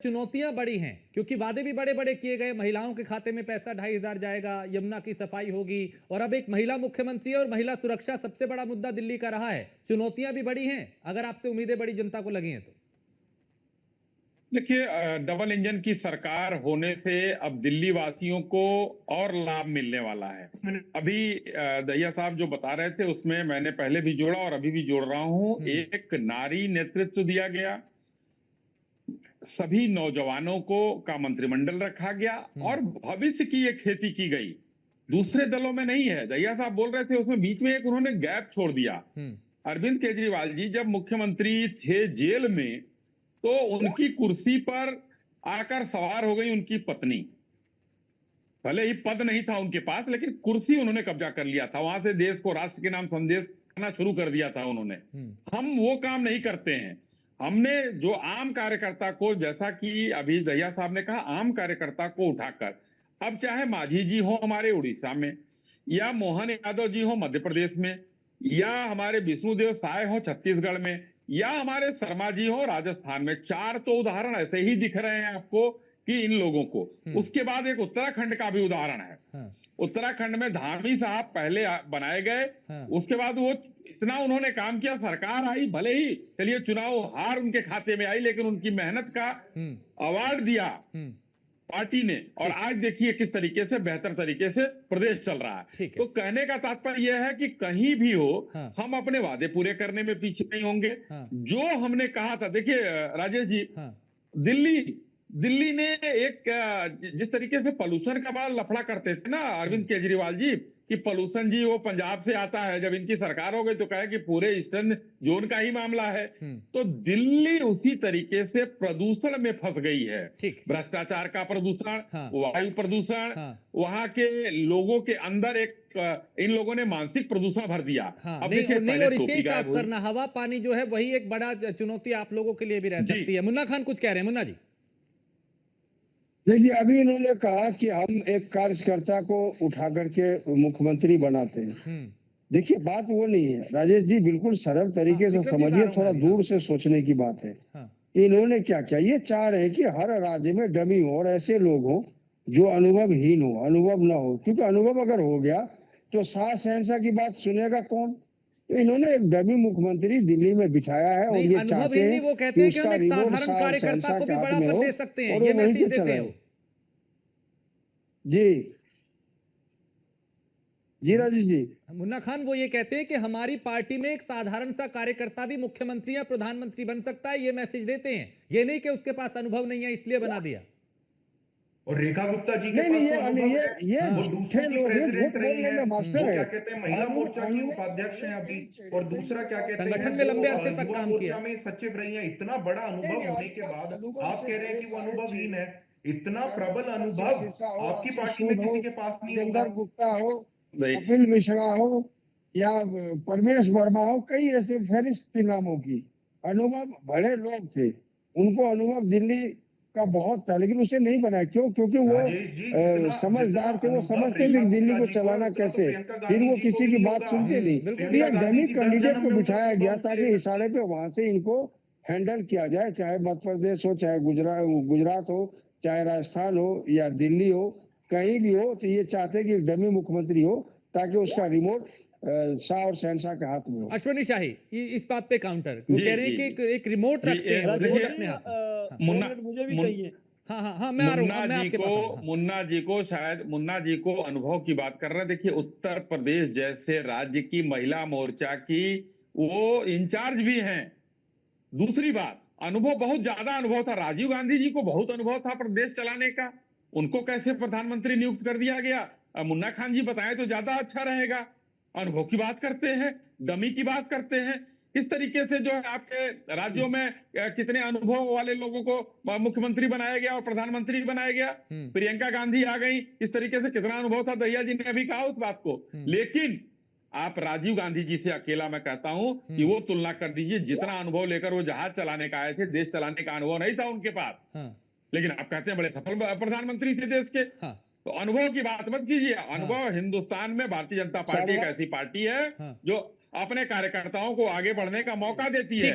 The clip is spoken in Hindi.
चुनौतियां बड़ी हैं क्योंकि वादे भी बड़े बड़े किए गए। महिलाओं के खाते में पैसा 2,500 जाएगा, यमुना की सफाई होगी, और अब एक महिला मुख्यमंत्री है और महिला सुरक्षा सबसे बड़ा मुद्दा दिल्ली का रहा है। चुनौतियां भी बड़ी हैं, अगर आपसे उम्मीदें बड़ी जनता को लगी हैं तो। देखिए, डबल इंजन की सरकार होने से अब दिल्ली वासियों को और लाभ मिलने वाला है। अभी दहिया साहब जो बता रहे थे उसमें मैंने पहले भी जोड़ा और अभी भी जोड़ रहा हूं। एक नारी नेतृत्व दिया गया, सभी नौजवानों को का मंत्रिमंडल रखा गया और भविष्य की ये खेती की गई। दूसरे दलों में नहीं है। दहिया साहब बोल रहे थे उसमें बीच में एक उन्होंने गैप छोड़ दिया। अरविंद केजरीवाल जी जब मुख्यमंत्री थे जेल में, तो उनकी कुर्सी पर आकर सवार हो गई उनकी पत्नी। भले ही पद नहीं था उनके पास, लेकिन कुर्सी उन्होंने कब्जा कर लिया था। वहां से देश को राष्ट्र के नाम संदेश करना शुरू कर दिया था उन्होंने। हम वो काम नहीं करते हैं। हमने जो आम कार्यकर्ता को, जैसा कि अभी दहिया साहब ने कहा, आम कार्यकर्ता को उठाकर, अब चाहे मांझी जी हो हमारे उड़ीसा में, या मोहन यादव जी हो मध्य प्रदेश में, या हमारे विष्णुदेव साय हो छत्तीसगढ़ में, या हमारे शर्मा जी हो राजस्थान में, चार तो उदाहरण ऐसे ही दिख रहे हैं आपको कि इन लोगों को। उसके बाद एक उत्तराखंड का भी उदाहरण है। उत्तराखंड में धामी साहब पहले बनाए गए, उसके बाद वो इतना उन्होंने काम किया, सरकार आई, भले ही चलिए चुनाव हार उनके खाते में आई, लेकिन उनकी मेहनत का अवार्ड दिया पार्टी ने, और आज देखिए किस तरीके से बेहतर तरीके से प्रदेश चल रहा है। तो कहने का तात्पर्य यह है कि कहीं भी हो, हम अपने वादे पूरे करने में पीछे नहीं होंगे। जो हमने कहा था, देखिए राजेश जी, दिल्ली ने एक जिस तरीके से पोल्यूशन का बड़ा लफड़ा करते थे ना अरविंद केजरीवाल जी, कि पोल्यूशन जी वो पंजाब से आता है, जब इनकी सरकार हो गई तो कहे कि पूरे ईस्टर्न जोन का ही मामला है। तो दिल्ली उसी तरीके से प्रदूषण में फंस गई है। भ्रष्टाचार का प्रदूषण, वायु प्रदूषण, वहां के लोगों के अंदर एक इन लोगों ने मानसिक प्रदूषण भर दिया। अब देखिए, नहीं, और इसे साफ करना, हवा पानी जो है वही एक बड़ा चुनौती आप लोगों के लिए भी रह सकती है। मुन्ना खान कुछ कह रहे हैं। मुन्ना जी, देखिए, अभी इन्होंने कहा कि हम एक कार्यकर्ता को उठा करके मुख्यमंत्री बनाते हैं। देखिए, बात वो नहीं है राजेश जी, बिल्कुल सरल तरीके से समझिए, थोड़ा दूर से सोचने की बात है। इन्होंने क्या किया, ये चाह रहे हैं कि हर राज्य में डमी हो और ऐसे लोग हो जो अनुभवहीन हो, अनुभव ना हो, क्योंकि अनुभव अगर हो गया तो सास शहंशाह की बात सुनेगा कौन। तो इन्होंने एक डमी मुख्यमंत्री दिल्ली में बिठाया है और ये चाहते हैं वो कहते हैं कि हम एक साधारण कार्यकर्ता को भी बड़ा पद दे सकते हैं, ये मैसेज देते हैं। जी जी राजेश जी, मुन्ना खान वो ये कहते हैं कि हमारी पार्टी में एक साधारण सा कार्यकर्ता भी मुख्यमंत्री या प्रधानमंत्री बन सकता है, ये मैसेज देते हैं। ये नहीं कि उसके पास अनुभव नहीं है इसलिए बना दिया। और रेखा गुप्ता जी के पास तो अनुभव है, वो दूसरी की प्रेसिडेंट रही है, वो क्या कहते हैं महिला मोर्चा की उपाध्यक्ष हैं अभी, और दूसरा क्या कहते हैं संगठन में लंबे अरसे तक युवा काम मोर्चा किया, में सचिव रही हैं। इतना बड़ा अनुभव होने के बाद आप कह रहे हैं कि वो अनुभवहीन है। इतना प्रबल अनुभव आपकी पार्टी में किसी के पास नहीं होगा। गुप्ता हो, कपिल मिश्रा हो, या परमेश वर्मा हो, कई ऐसे फहरिस्त नामों की अनुभव बड़े लोग थे, उनको अनुभव दिल्ली का बहुत था, लेकिन उसे नहीं बनाया। क्यों? क्योंकि वो समझदार थे, वो समझते थे दिल्ली को चलाना कैसे, फिर वो किसी की बात सुनते नहीं। ये डमी कैंडिडेट को बिठाया गया ताकि इशारे पे वहां से इनको हैंडल किया जाए, चाहे मध्य प्रदेश हो, चाहे गुजरात हो, चाहे राजस्थान हो या दिल्ली हो, कहीं भी हो। तो ये चाहते कि डमी मुख्यमंत्री हो ताकि उसका रिमोट शाह और शहनशाह के हाथ में हो। अश्वनी शाही इस बात पे काउंटर, वो कह रहे हैं कि एक रिमोट रखते हैं, रिमोट अपने हाथ। मुझे भी चाहिए। हाँ, मैं आ रहा हूँ, मैं आपके पास आ रहा हूँ। मुन्ना जी को शायद, मुन्ना जी को अनुभव की बात कर रहे हैं। देखिए, उत्तर प्रदेश जैसे राज्य की महिला मोर्चा की वो इंचार्ज भी हैं। दूसरी बात, अनुभव, बहुत ज्यादा अनुभव था। राजीव गांधी जी को बहुत अनुभव था प्रदेश चलाने का, उनको कैसे प्रधानमंत्री नियुक्त कर दिया गया। मुन्ना खान जी बताएं तो ज्यादा अच्छा रहेगा। अनुभव की बात करते हैं, डमी की बात करते हैं। इस तरीके से जो है आपके राज्यों में कितने अनुभव वाले लोगों को मुख्यमंत्री बनाया गया और प्रधानमंत्री बनाया गया। प्रियंका गांधी आ गई, इस तरीके से कितना अनुभव था, दहिया जी ने अभी कहा उस बात को। लेकिन आप राजीव गांधी जी से अकेला मैं कहता हूं कि वो तुलना कर दीजिए, जितना अनुभव लेकर वो जहाज चलाने का आए थे, देश चलाने का अनुभव नहीं था उनके पास। लेकिन आप कहते हैं बड़े सफल प्रधानमंत्री थे देश के। तो अनुभव की बात मत कीजिए। अनुभव हिंदुस्तान में भारतीय जनता पार्टी एक ऐसी पार्टी है जो अपने कार्यकर्ताओं को आगे बढ़ने का मौका देती है।